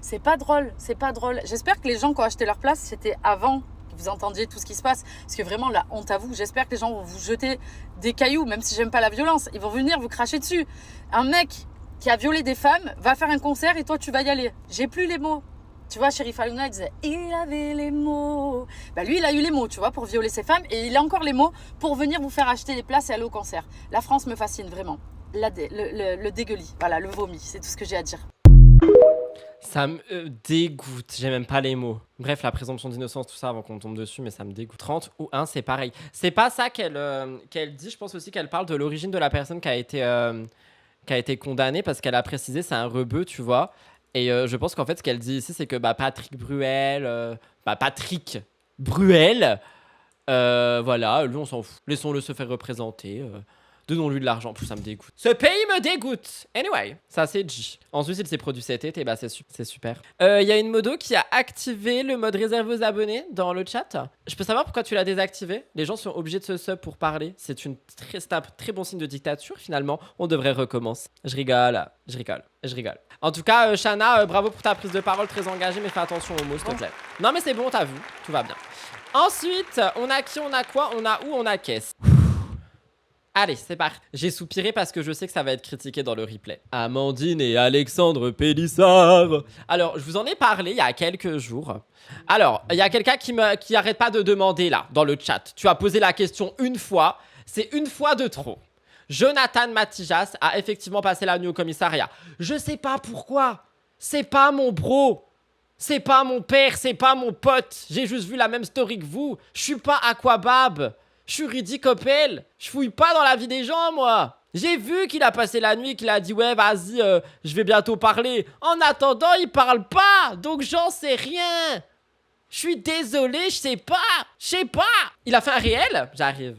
C'est pas drôle, c'est pas drôle. J'espère que les gens qui ont acheté leur place, c'était avant que vous entendiez tout ce qui se passe. Parce que vraiment, la honte à vous. J'espère que les gens vont vous jeter des cailloux, même si j'aime pas la violence. Ils vont venir vous cracher dessus. Un mec qui a violé des femmes va faire un concert et toi, tu vas y aller. J'ai plus les mots. Tu vois, Chérif Halouna, il disait « Il avait les mots ». Bah lui, il a eu les mots, tu vois, pour violer ses femmes. Et il a encore les mots pour venir vous faire acheter les places et aller au concert. La France me fascine, vraiment. Le dégueulis, voilà, le vomi, c'est tout ce que j'ai à dire.
Ça me dégoûte, j'ai même pas les mots. Bref, la présomption d'innocence, tout ça avant qu'on tombe dessus, mais ça me dégoûte. 30 ou 1, c'est pareil. C'est pas ça qu'elle dit, je pense aussi qu'elle parle de l'origine de la personne qui a été condamnée, parce qu'elle a précisé c'est un rebeu, tu vois. Et je pense qu'en fait, ce qu'elle dit ici, c'est que Patrick Bruel, voilà, lui on s'en fout. Laissons-le se faire représenter. Donnons-lui de l'argent, ça me dégoûte. Ce pays me dégoûte. Anyway, ça c'est G. Ensuite, il s'est produit cet été, bah c'est super. Il y a une modo qui a activé le mode réservé aux abonnés dans le chat. Je peux savoir pourquoi tu l'as désactivé? Les gens sont obligés de se sub pour parler. C'est un très bon signe de dictature, finalement. On devrait recommencer. Je rigole. En tout cas, Shanna, bravo pour ta prise de parole très engagée, mais fais attention aux mots, s'il te plaît. Non mais c'est bon, t'as vu, tout va bien. Ensuite, on a qui, on a quoi, on a où, on a qu'est-ce. Allez, c'est parti. J'ai soupiré parce que je sais que ça va être critiqué dans le replay. Amandine et Alexandre Pélissard. Alors, je vous en ai parlé il y a quelques jours. Alors, il y a quelqu'un qui arrête pas de demander là, dans le chat. Tu as posé la question une fois. C'est une fois de trop. Jonathan Matijas a effectivement passé la nuit au commissariat. Je sais pas pourquoi. C'est pas mon bro. C'est pas mon père, c'est pas mon pote. J'ai juste vu la même story que vous. Je suis pas Aquabab. Je suis Rudy Coppel. Je fouille pas dans la vie des gens, moi. J'ai vu qu'il a passé la nuit, qu'il a dit ouais, vas-y, je vais bientôt parler. En attendant, il parle pas. Donc j'en sais rien. Je suis désolé, je sais pas. Je sais pas. Il a fait un réel? J'arrive.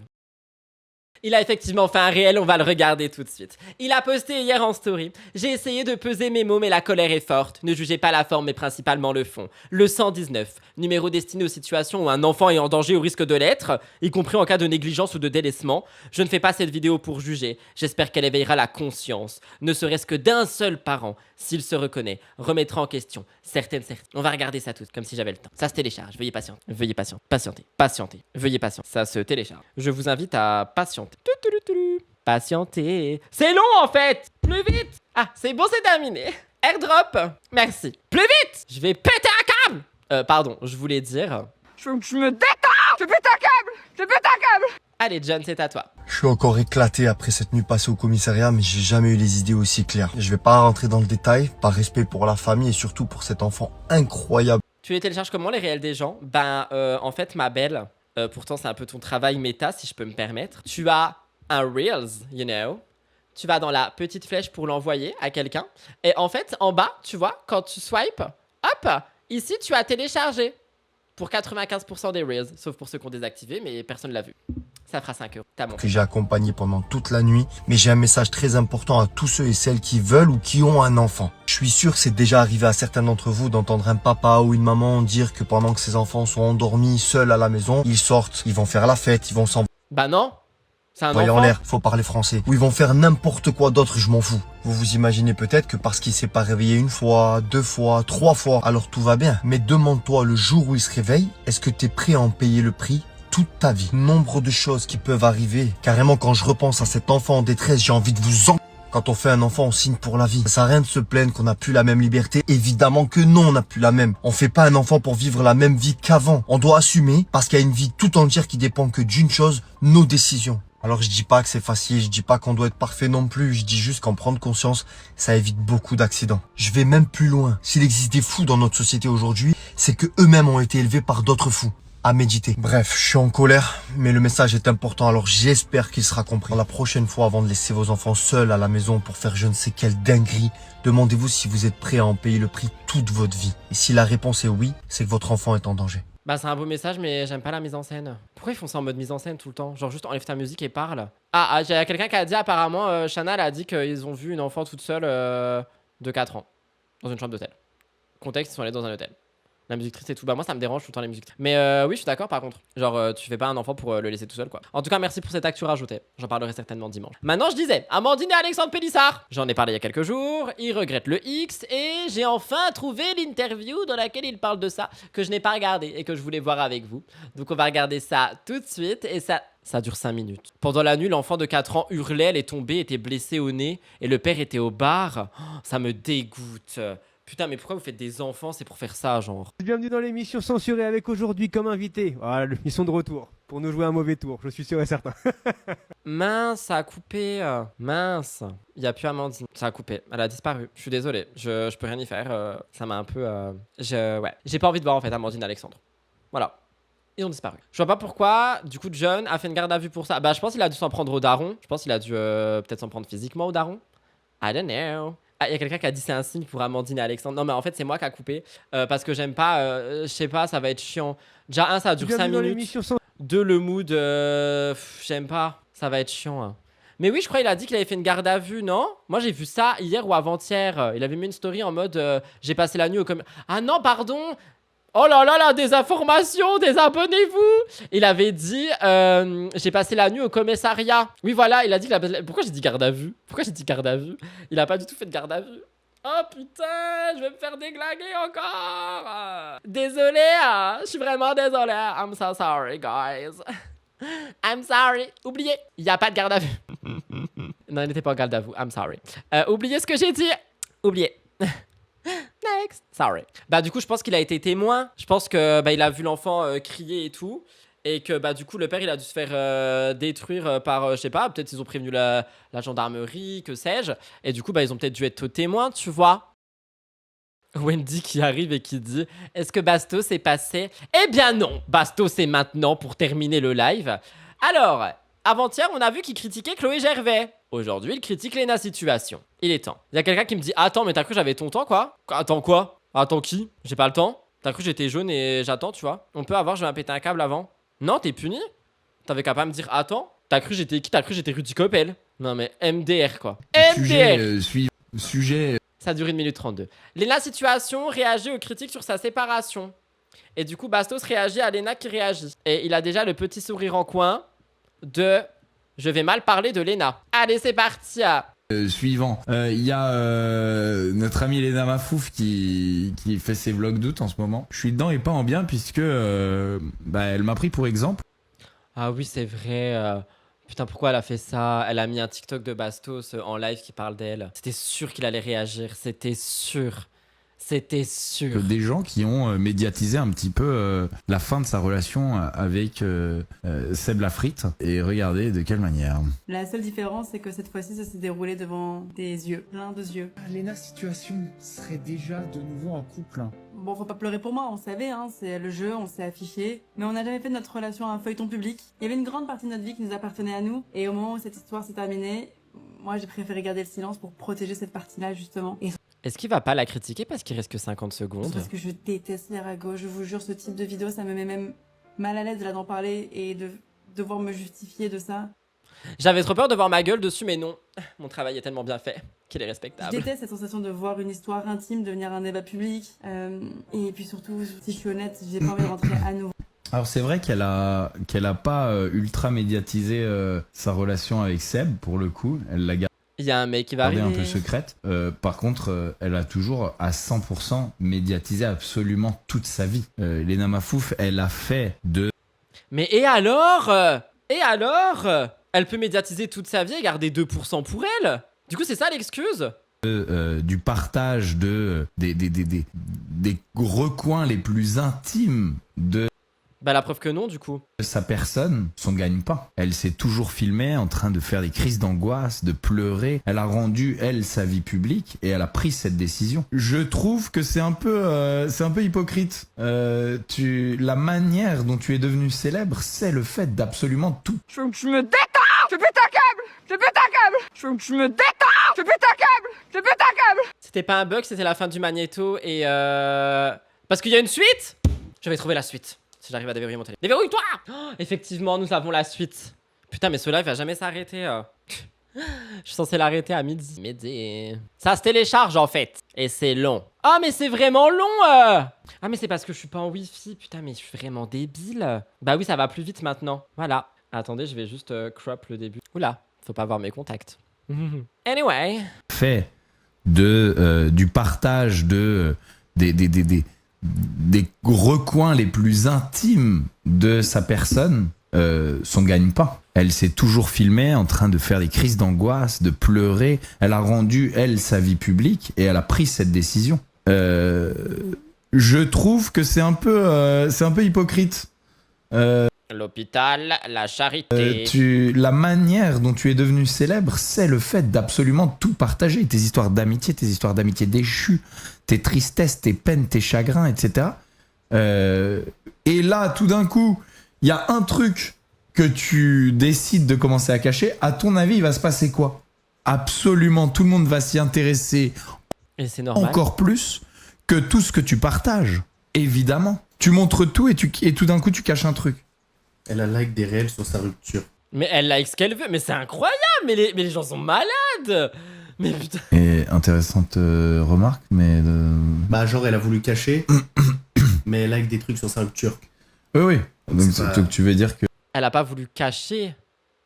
Il a effectivement fait un réel, on va le regarder tout de suite. Il a posté hier en story. J'ai essayé de peser mes mots mais la colère est forte. Ne jugez pas la forme mais principalement le fond. Le 119, numéro destiné aux situations où un enfant est en danger ou risque de l'être, y compris en cas de négligence ou de délaissement. Je ne fais pas cette vidéo pour juger. J'espère qu'elle éveillera la conscience, ne serait-ce que d'un seul parent, s'il se reconnaît, remettra en question certaines. On va regarder ça tout, comme si j'avais le temps. Ça se télécharge, veuillez patienter. Veuillez patienter. Veuillez patienter. Ça se télécharge. Je vous invite à patienter. Patienter. C'est long en fait. Plus vite. Ah, c'est bon, c'est terminé. Airdrop. Merci. Plus vite. Je vais péter un câble. Pardon, je voulais dire.
Je me détends. Je pète un câble.
Allez, John, c'est à toi.
Je suis encore éclaté après cette nuit passée au commissariat, mais j'ai jamais eu les idées aussi claires. Je vais pas rentrer dans le détail, par respect pour la famille et surtout pour cet enfant incroyable.
Tu les télécharges comment, les réels des gens? En fait, ma belle, pourtant c'est un peu ton travail méta, si je peux me permettre. Tu as un Reels, you know. Tu vas dans la petite flèche pour l'envoyer à quelqu'un. Et en fait, en bas, tu vois, quand tu swipes, hop, ici, tu as téléchargé. Pour 95% des Reels, sauf pour ceux qui ont désactivé, mais personne l'a vu. Ça fera 5 €. T'as mon.
Que j'ai accompagné pendant toute la nuit, mais j'ai un message très important à tous ceux et celles qui veulent ou qui ont un enfant. Je suis sûr que c'est déjà arrivé à certains d'entre vous d'entendre un papa ou une maman dire que pendant que ses enfants sont endormis seuls à la maison, ils sortent, ils vont faire la fête, ils vont s'en
Bah non. C'est un
envoyer en
enfant.
l'air, faut parler français. Ou ils vont faire n'importe quoi d'autre, je m'en fous. Vous vous imaginez peut-être que parce qu'il s'est pas réveillé une fois, 2 fois, 3 fois, alors tout va bien. Mais demande-toi le jour où il se réveille, est-ce que t'es prêt à en payer le prix toute ta vie? Nombre de choses qui peuvent arriver. Carrément, quand je repense à cet enfant en détresse, j'ai envie de vous en... Quand on fait un enfant, on signe pour la vie. Ça sert à rien de se plaindre qu'on n'a plus la même liberté. Évidemment que non, on n'a plus la même. On fait pas un enfant pour vivre la même vie qu'avant. On doit assumer parce qu'il y a une vie tout entière qui dépend que d'une chose, nos décisions. Alors je dis pas que c'est facile, je dis pas qu'on doit être parfait non plus, je dis juste qu'en prendre conscience, ça évite beaucoup d'accidents. Je vais même plus loin. S'il existe des fous dans notre société aujourd'hui, c'est que eux-mêmes ont été élevés par d'autres fous. À méditer. Bref, je suis en colère, mais le message est important, alors j'espère qu'il sera compris. La prochaine fois, avant de laisser vos enfants seuls à la maison pour faire je ne sais quelle dinguerie, demandez-vous si vous êtes prêt à en payer le prix toute votre vie. Et si la réponse est oui, c'est que votre enfant est en danger.
Bah c'est un beau message mais j'aime pas la mise en scène. Pourquoi ils font ça en mode mise en scène tout le temps? Genre juste enlève ta musique et parle. Ah, j'ai quelqu'un qui a dit apparemment, Chanel a dit qu'ils ont vu une enfant toute seule de 4 ans. Dans une chambre d'hôtel. Contexte, ils sont allés dans un hôtel. La musique triste et tout. Bah moi ça me dérange tout le temps les musiques tristes. Mais oui je suis d'accord par contre. Genre tu fais pas un enfant pour le laisser tout seul quoi. En tout cas merci pour cette actu rajoutée. J'en parlerai certainement dimanche. Maintenant je disais, Amandine et Alexandre Pélissard. J'en ai parlé il y a quelques jours. Ils regrettent le X. Et j'ai enfin trouvé l'interview dans laquelle ils parlent de ça. Que je n'ai pas regardé et que je voulais voir avec vous. Donc on va regarder ça tout de suite. Et ça dure 5 minutes. Pendant la nuit, l'enfant de 4 ans hurlait, elle est tombée, était blessé au nez. Et le père était au bar. Oh, ça me dégoûte. Putain, mais pourquoi vous faites des enfants? C'est pour faire ça, genre.
Bienvenue dans l'émission Censurée avec aujourd'hui comme invité. Voilà, ils sont de retour pour nous jouer un mauvais tour, je suis sûr et certain.
Mince, ça a coupé. Mince. Il n'y a plus Amandine. Ça a coupé. Elle a disparu. Je suis désolé. Je peux rien y faire. Ça m'a un peu... Ouais. J'ai pas envie de voir en fait Amandine et Alexandre. Voilà. Ils ont disparu. Je vois pas pourquoi. Du coup, John a fait une garde à vue pour ça. Bah, je pense qu'il a dû s'en prendre au daron. Je pense qu'il a dû peut-être s'en prendre physiquement au daron. I don't know. Ah, il y a quelqu'un qui a dit c'est un signe pour Amandine et Alexandre. Non, mais en fait, c'est moi qui a coupé. Parce que j'aime pas. Je sais pas, ça va être chiant. Déjà, un, ça dure 5 minutes. 2, le mood. J'aime pas. Ça va être chiant. Hein. Mais oui, je crois qu'il a dit qu'il avait fait une garde à vue, non? Moi, j'ai vu ça hier ou avant-hier. Il avait mis une story en mode j'ai passé la nuit au Ah non, pardon! Oh là là là, des informations, désabonnez-vous! Il avait dit j'ai passé la nuit au commissariat. Oui, voilà, il a dit qu'il a... Pourquoi j'ai dit garde à vue? Pourquoi j'ai dit garde à vue? Il a pas du tout fait de garde à vue. Oh putain, je vais me faire déglinguer encore! Désolé, hein? Je suis vraiment désolé. I'm so sorry, guys. I'm sorry. Oubliez, il n'y a pas de garde à vue. Non, il n'était pas en garde à vue. I'm sorry. Oubliez ce que j'ai dit. Oubliez. Next. Sorry. Bah du coup je pense qu'il a été témoin. Je pense que il a vu l'enfant crier et tout. Et que du coup le père il a dû se faire détruire par je sais pas, peut-être ils ont prévenu la gendarmerie, que sais-je. Et du coup ils ont peut-être dû être témoins, tu vois. Wendy qui arrive et qui dit « Est-ce que Bastos est passé ?» Eh bien non, Bastos est maintenant pour terminer le live. Alors, avant-hier, on a vu qu'il critiquait Chloé Gervais. Aujourd'hui, il critique Léna Situation. Il est temps. Il y a quelqu'un qui me dit « Attends, mais t'as cru que j'avais ton temps, quoi ?»« Attends quoi ? Attends qui ? J'ai pas le temps. T'as cru que j'étais jaune et j'attends, tu vois. On peut avoir, je vais péter un câble avant. Non, t'es puni ? T'avais qu'à pas me dire « Attends, t'as cru que j'étais qui ? T'as cru que j'étais Rudy Coppel ?» Non mais MDR, quoi. MDR.
Sujet...
Ça dure 1 minute 32. Léna Situation réagit aux critiques sur sa séparation. Et du coup, Bastos réagit à Léna qui réagit. Et il a déjà le petit sourire en coin de « Je vais mal parler de Léna ». Allez, c'est parti.
Suivant. Il y a notre amie Léna Mafouf qui fait ses vlogs d'août en ce moment. Je suis dedans et pas en bien puisque elle m'a pris pour exemple.
Ah oui, c'est vrai. Putain, pourquoi elle a fait ça? Elle a mis un TikTok de Bastos en live qui parle d'elle. C'était sûr qu'il allait réagir. C'était sûr. C'était sûr.
Des gens qui ont médiatisé un petit peu la fin de sa relation avec Seb Lafrite. Et regardez de quelle manière.
La seule différence, c'est que cette fois-ci, ça s'est déroulé devant des yeux, plein de yeux.
Léna Situation serait déjà de nouveau en couple.
Bon, faut pas pleurer pour moi, on savait, hein, c'est le jeu, on s'est affiché. Mais on n'a jamais fait de notre relation un feuilleton public. Il y avait une grande partie de notre vie qui nous appartenait à nous. Et au moment où cette histoire s'est terminée, moi j'ai préféré garder le silence pour protéger cette partie-là, justement. Et
est-ce qu'il va pas la critiquer parce qu'il reste que 50 secondes?
parce que je déteste les ragots, je vous jure, ce type de vidéo, ça me met même mal à l'aise d'en parler et de devoir me justifier de ça.
J'avais trop peur de voir ma gueule dessus, mais non. Mon travail est tellement bien fait qu'il est respectable.
Je déteste cette sensation de voir une histoire intime devenir un débat public. Et puis surtout, si je suis honnête, j'ai pas envie de rentrer à nouveau.
Alors c'est vrai qu'elle a pas ultra médiatisé sa relation avec Seb pour le coup. Elle l'a gardée
Il y a un mec qui va arriver.
un peu secrète. Par contre, elle a toujours à 100% médiatisé absolument toute sa vie. Léna Mafouf, elle a fait de...
Mais et alors? Et alors? Elle peut médiatiser toute sa vie et garder 2% pour elle? Du coup, c'est ça l'excuse?
Du partage des recoins les plus intimes de
Bah la preuve que non, du coup.
sa personne, son gagne-pain. Elle s'est toujours filmée en train de faire des crises d'angoisse, de pleurer. Elle a rendu, elle, sa vie publique et elle a pris cette décision. Je trouve que c'est un peu hypocrite. La manière dont tu es devenu célèbre, c'est le fait d'absolument tout.
Je veux que je me détends. Je pète un câble. Je pète un câble. Je veux que je me détends. Je pète un câble. Je pète un câble.
C'était pas un bug, c'était la fin du magnéto et parce qu'il y a une suite. Je vais trouver la suite. Si j'arrive à déverrouiller mon téléphone. Déverrouille-toi! Oh, effectivement, nous avons la suite. Putain, mais ce live va jamais s'arrêter. Je suis censé l'arrêter à midi. Midi. Ça se télécharge en fait. Et c'est long. Ah, mais c'est vraiment long. Ah, mais c'est parce que je suis pas en wifi. Putain, mais je suis vraiment débile. Bah oui, ça va plus vite maintenant. Voilà. Attendez, je vais juste crop le début. Oula, faut pas voir mes contacts. Anyway.
Fait du partage des recoins les plus intimes de sa personne, son gagne-pain. Elle s'est toujours filmée en train de faire des crises d'angoisse, de pleurer. Elle a rendu, elle, sa vie publique et elle a pris cette décision. Je trouve que c'est un peu hypocrite.
L'hôpital, la charité.
La manière dont tu es devenu célèbre, c'est le fait d'absolument tout partager. Tes histoires d'amitié déchues, tes tristesses, tes peines, tes chagrins, etc. Et là, tout d'un coup, il y a un truc que tu décides de commencer à cacher. À ton avis, il va se passer quoi? Absolument, tout le monde va s'y intéresser.
Et c'est normal.
Encore plus que tout ce que tu partages. Évidemment. Tu montres tout et tout d'un coup, tu caches un truc.
Elle a like des réels sur sa rupture.
Mais elle like ce qu'elle veut. Mais c'est incroyable. Mais les gens sont malades. Mais putain.
Et intéressante remarque, mais...
Bah genre elle a voulu cacher, mais elle like des trucs sur sa rupture.
Oui. Donc tu veux dire que...
Elle a pas voulu cacher.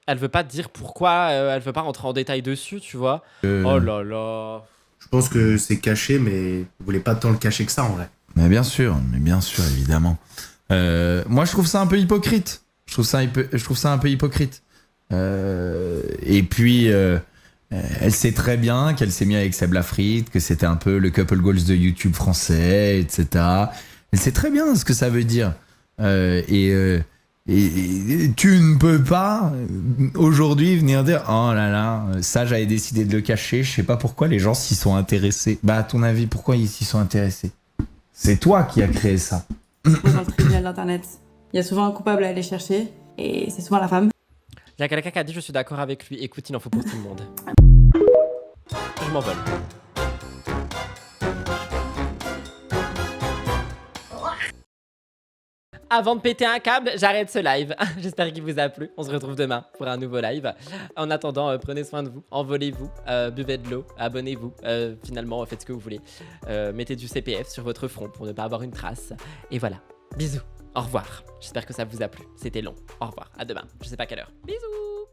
Elle veut pas dire pourquoi. Elle veut pas rentrer en détail dessus, tu vois. Oh là là.
Je pense que c'est caché, mais elle voulait pas tant le cacher que ça en vrai.
Mais bien sûr, évidemment. Moi je trouve ça un peu hypocrite. Je trouve ça un peu hypocrite. Et puis, elle sait très bien qu'elle s'est mise avec Seb Lafrite, que c'était un peu le couple goals de YouTube français, etc. Elle sait très bien ce que ça veut dire. Et Et tu ne peux pas aujourd'hui venir dire oh là là, ça j'avais décidé de le cacher, je sais pas pourquoi les gens s'y sont intéressés. Bah à ton avis, pourquoi ils s'y sont intéressés? C'est toi qui as créé ça.
Dans le tribunal d'internet, il y a souvent un coupable à aller chercher et c'est souvent la femme.
Il y a quelqu'un qui a dit je suis d'accord avec lui. Écoute, il en faut pour tout le monde. Je m'envole. Avant de péter un câble, j'arrête ce live. J'espère qu'il vous a plu. On se retrouve demain pour un nouveau live. En attendant, prenez soin de vous, envolez-vous, buvez de l'eau, abonnez-vous. Finalement, faites ce que vous voulez. Mettez du CPF sur votre front pour ne pas avoir une trace. Et voilà. Bisous. Au revoir. J'espère que ça vous a plu. C'était long. Au revoir. À demain. Je sais pas quelle heure. Bisous.